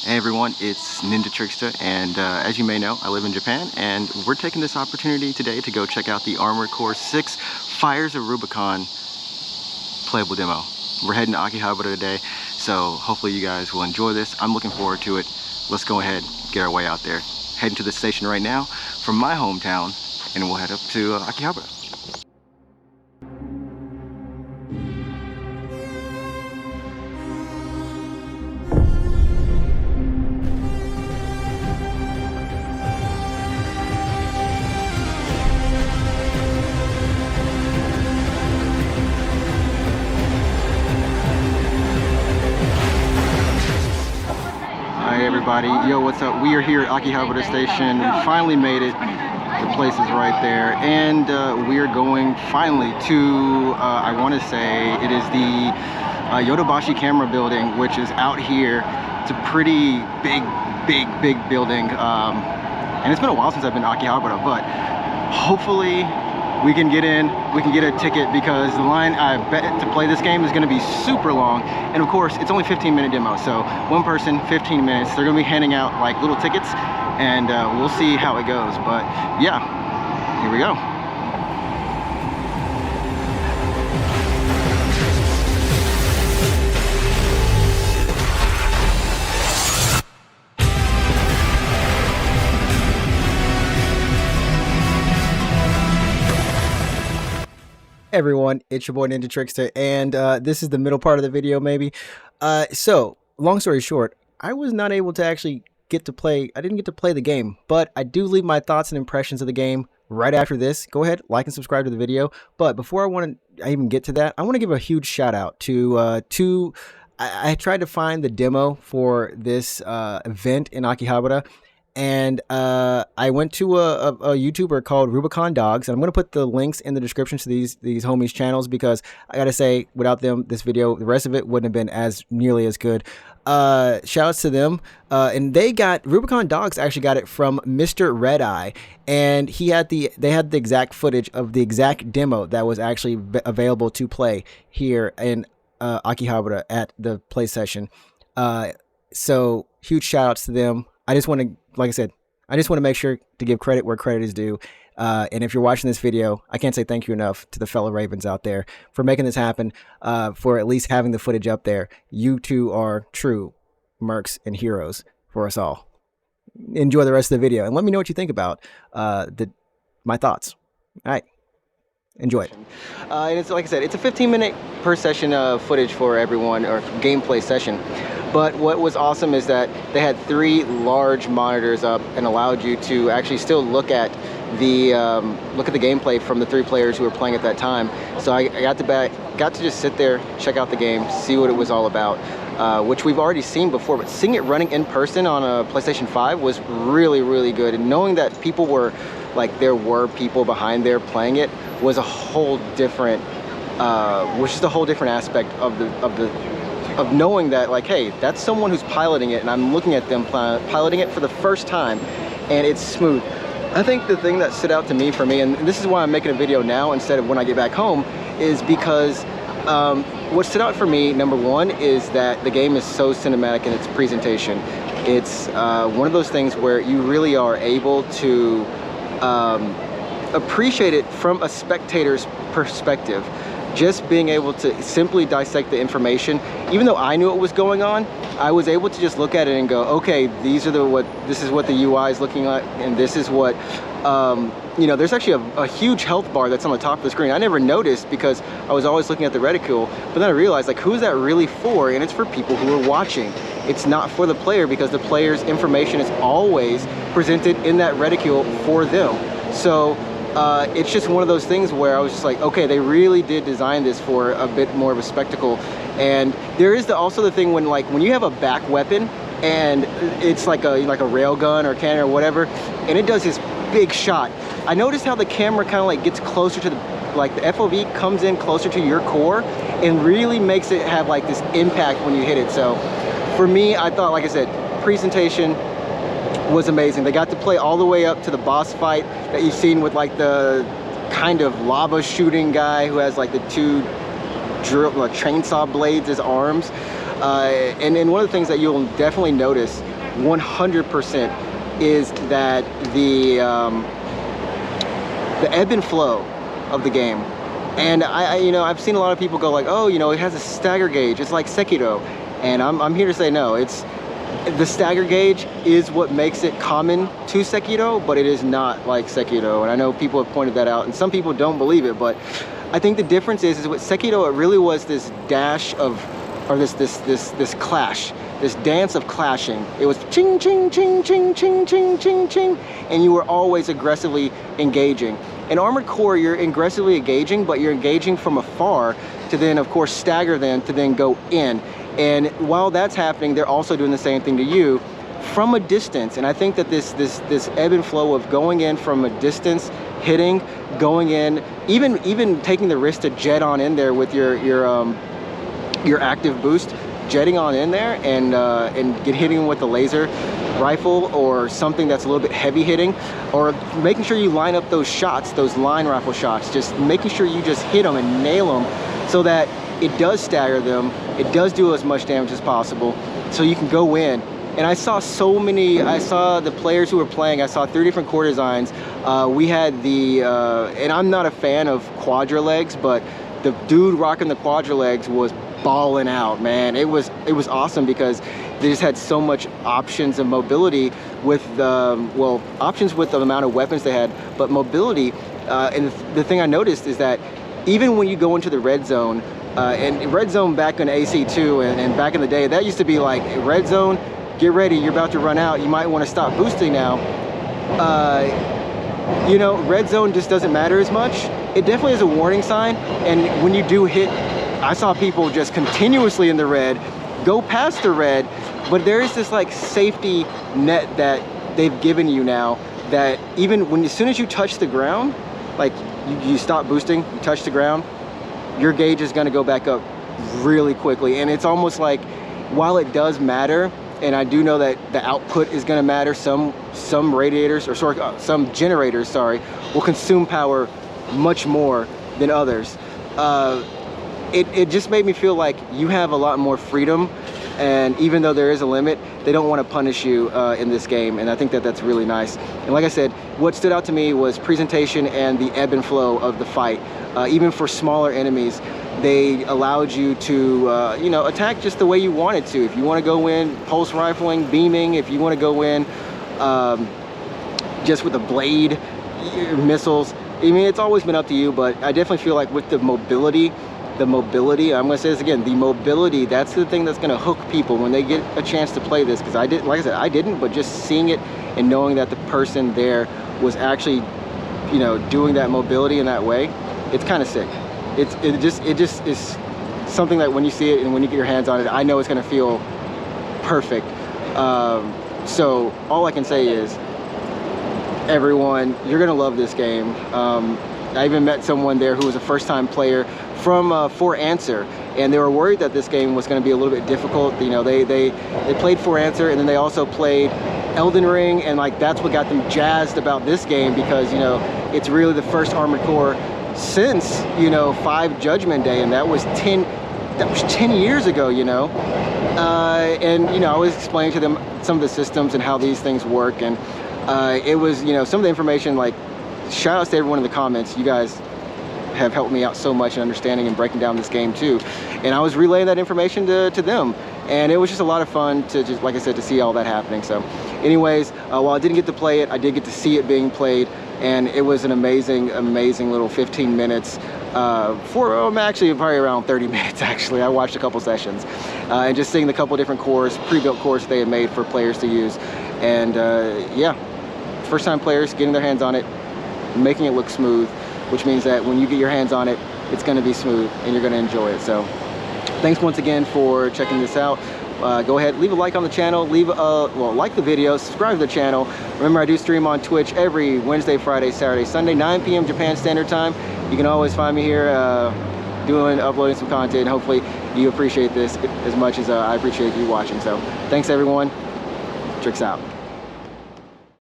Hey everyone, it's NinjaTrixta, and as you may know, I live in Japan, and we're taking this opportunity today to go check out the Armored Core 6 Fires of Rubicon playable demo. We're heading to Akihabara today, so hopefully you guys will enjoy this. I'm looking forward to it. Let's go ahead, get our way out there. Heading to the station right now from my hometown, and we'll head up to Akihabara. Hi everybody, yo, what's up? We are here at Akihabara station. We finally made it. The place is right there, and we are going finally to I want to say it is the Yodobashi Camera building, which is out here. It's a pretty big building, and it's been a while since I've been to Akihabara, but hopefully we can get in, we can get a ticket, because the line, I bet, to play this game is going to be super long. And of course, it's only 15-minute demo, so one person, 15 minutes. They're going to be handing out like little tickets, and we'll see how it goes. But yeah, here we go. Everyone, it's your boy NinjaTrixta, and this is the middle part of the video, maybe. So, long story short, I was not able to actually get to play, I didn't get to play the game, but I do leave my thoughts and impressions of the game right after this. Go ahead, like and subscribe to the video. But before I even get to that, I want to give a huge shout out to I tried to find the demo for this event in Akihabara, and I went to a YouTuber called Rubicon Dogs, and I'm going to put the links in the description to these homies' channels, because I gotta say, without them, this video, the rest of it wouldn't have been as nearly as good. Shout outs to them, and they got, Rubicon Dogs actually got it from Mr. Red Eye, and they had the exact footage of the exact demo that was actually available to play here in Akihabara at the play session. So huge shout outs to them. I just want to, like I said, I just want to make sure to give credit where credit is due. And if you're watching this video, I can't say thank you enough to the fellow Ravens out there for making this happen, for at least having the footage up there. You two are true mercs and heroes for us all. Enjoy the rest of the video, and let me know what you think about my thoughts. All right. Enjoy it. And it's, like I said, it's a 15-minute per session footage for everyone, or gameplay session. But what was awesome is that they had 3 large monitors up and allowed you to actually still look at the gameplay from the 3 players who were playing at that time. So I got to just sit there, check out the game, see what it was all about, which we've already seen before. But seeing it running in person on a PlayStation 5 was really good. And knowing that people were, like, there were people behind there playing it was a whole different, was just a whole different aspect of knowing that, like, hey, that's someone who's piloting it, and I'm looking at them piloting it for the first time, and it's smooth. I think the thing that stood out to me, and this is why I'm making a video now instead of when I get back home, is because what stood out for me, number one, is that the game is so cinematic in its presentation. It's one of those things where you really are able to appreciate it from a spectator's perspective. Just being able to simply dissect the information, even though I knew what was going on, I was able to just look at it and go, okay, this is what the UI is looking like, and this is what, you know, there's actually a huge health bar that's on the top of the screen. I never noticed because I was always looking at the reticule, but then I realized, like, who's that really for? And it's for people who are watching. It's not for the player, because the player's information is always presented in that reticule for them. So it's just one of those things where I was just like, okay, they really did design this for a bit more of a spectacle. And there is also the thing when you have a back weapon and it's like a rail gun or cannon or whatever, and it does this big shot. I noticed how the camera kind of like gets closer to the FOV comes in closer to your core and really makes it have like this impact when you hit it. So for me, I thought, like I said, presentation was amazing. They got to play all the way up to the boss fight that you've seen with like the kind of lava shooting guy who has like the 2 chainsaw blades as arms. And one of the things that you'll definitely notice 100% is that the ebb and flow of the game. And I've seen a lot of people go like, oh, it has a stagger gauge, it's like Sekiro. And I'm here to say no, the stagger gauge is what makes it common to Sekiro, but it is not like Sekiro. And I know people have pointed that out, and some people don't believe it, but I think the difference is with Sekiro, it really was this dash of, or this clash, this dance of clashing. It was ching, ching, ching, ching, ching, ching, ching, ching, and you were always aggressively engaging. In Armored Core, you're aggressively engaging, but you're engaging from afar to then, of course, stagger them to then go in. And while that's happening, they're also doing the same thing to you from a distance. And I think that this ebb and flow of going in from a distance, hitting, going in, even taking the risk to jet on in there with your active boost, jetting on in there and hitting them with the laser rifle or something that's a little bit heavy hitting, or making sure you line up those shots, those line rifle shots, just making sure you just hit them and nail them so that it does stagger them, it does do as much damage as possible, so you can go in. And I saw the players who were playing, I saw 3 different core designs. We had and I'm not a fan of quadra legs, but the dude rocking the quadra legs was balling out, man. It was awesome because they just had so much options of mobility with options with the amount of weapons they had, but mobility. And the thing I noticed is that even when you go into the red zone, and red zone back in AC2 and back in the day, that used to be like, red zone, get ready, you're about to run out, you might want to stop boosting now. Red zone just doesn't matter as much. It definitely is a warning sign, and when you do hit, I saw people just continuously in the red, go past the red, but there is this like safety net that they've given you now, that even as soon as you touch the ground, like you stop boosting, you touch the ground, your gauge is going to go back up really quickly. And it's almost like, while it does matter, and I do know that the output is going to matter, some generators will consume power much more than others. It just made me feel like you have a lot more freedom, and even though there is a limit, they don't want to punish you in this game, and I think that that's really nice. And like I said, what stood out to me was presentation and the ebb and flow of the fight. Even for smaller enemies, they allowed you to attack just the way you wanted to. If you want to go in pulse rifling, beaming, if you want to go in just with a blade, missiles, I mean, it's always been up to you. But I definitely feel like with the mobility, I'm going to say this again, the mobility, that's the thing that's going to hook people when they get a chance to play this. Because like I said, I didn't, but just seeing it and knowing that the person there was actually, doing that mobility in that way, it's kind of sick. It just is something that when you see it and when you get your hands on it, I know it's going to feel perfect. So all I can say is, everyone, you're going to love this game. I even met someone there who was a first-time player from For Answer, and they were worried that this game was going to be a little bit difficult. They played For Answer, and then they also played Elden Ring, and like that's what got them jazzed about this game, because it's really the first Armored Core since 5 Judgment Day, and that was 10 years ago. And I was explaining to them some of the systems and how these things work, and it was some of the information, like shout outs to everyone in the comments. You guys have helped me out so much in understanding and breaking down this game too, and I was relaying that information to them, and it was just a lot of fun to just, like I said, to see all that happening. So anyways, while I didn't get to play it, I did get to see it being played, and it was an amazing little 15 minutes actually probably around 30 minutes actually. I watched a couple sessions and just seeing the couple different cores, pre-built cores they had made for players to use. And yeah, first time players getting their hands on it, making it look smooth, which means that when you get your hands on it, it's going to be smooth and you're going to enjoy it. So thanks once again for checking this out. Go ahead, leave a like on the channel, like the video, subscribe to the channel. Remember, I do stream on Twitch every Wednesday, Friday, Saturday, Sunday, 9 p.m. Japan Standard Time. You can always find me here uploading some content. Hopefully you appreciate this as much as I appreciate you watching. So thanks everyone. Trix out.